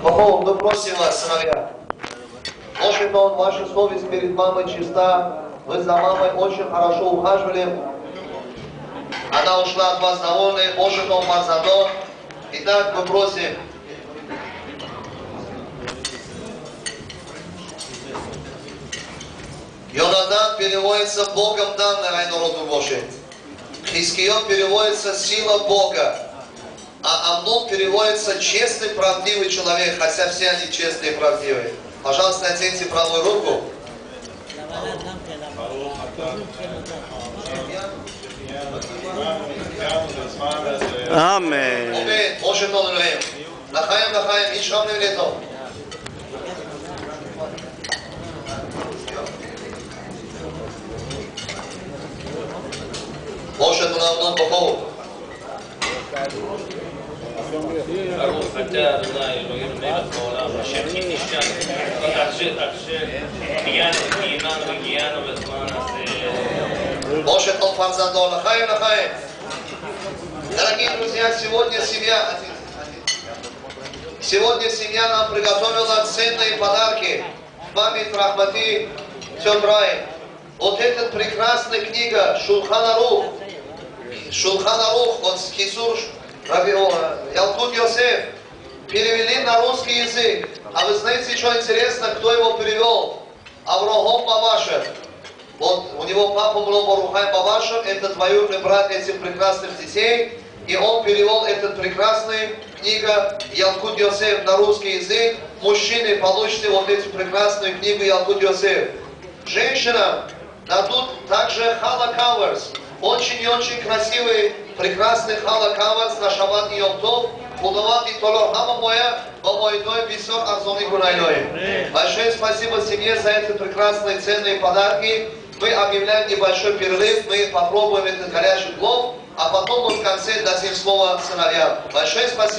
Богу, мы просим вас, сыновья. Может, он, ваша совесть перед мамой чиста, вы за мамой очень хорошо ухаживали, она ушла от вас довольной, может, он вас задор. Итак, мы просим. Йонадан переводится Богом данный народу Божий. Хискиот переводится сила Бога. А Амнон переводится честный, правдивый человек, хотя все они честные и правдивые. Пожалуйста, оденьте правую руку. Аминь. Может он время. Нахаем, ишам не лето. Может он Амнон Богу. ברוך אתה אדוני אלוהינו מלך העולם אשר כי נשכח אשר הגענו והגיענו בזמן הזה. Может он фанзандор. Нахаем. Дорогие друзья, сегодня семья нам приготовила ценные подарки. Память Рахмати Тёмрай. Вот эта прекрасная книга Шулхан Арух, вот Хисур Ялкут Йосеф, перевели на русский язык. А вы знаете, что интересно, кто его перевел? Аврохом Бавашев. Вот у него папа был Барухай Бавашев, это двоюродный брат этих прекрасных детей. И он перевел эту прекрасную книгу Ялкут Йосеф на русский язык. Мужчины, получите вот эту прекрасную книгу Ялкут Йосеф. Женщинам дадут также Хала Каверс. Очень и очень красивый, прекрасный Хала Каверс на Шаббат и Йом Тов. Будовать и толо хама моя, бомойдой бисор азони гунайной. Большое спасибо семье за эти прекрасные ценные подарки. Мы объявляем небольшой перерыв, мы попробуем этот горячий плов, а потом мы в конце дадим слово сыновьям. Большое спасибо.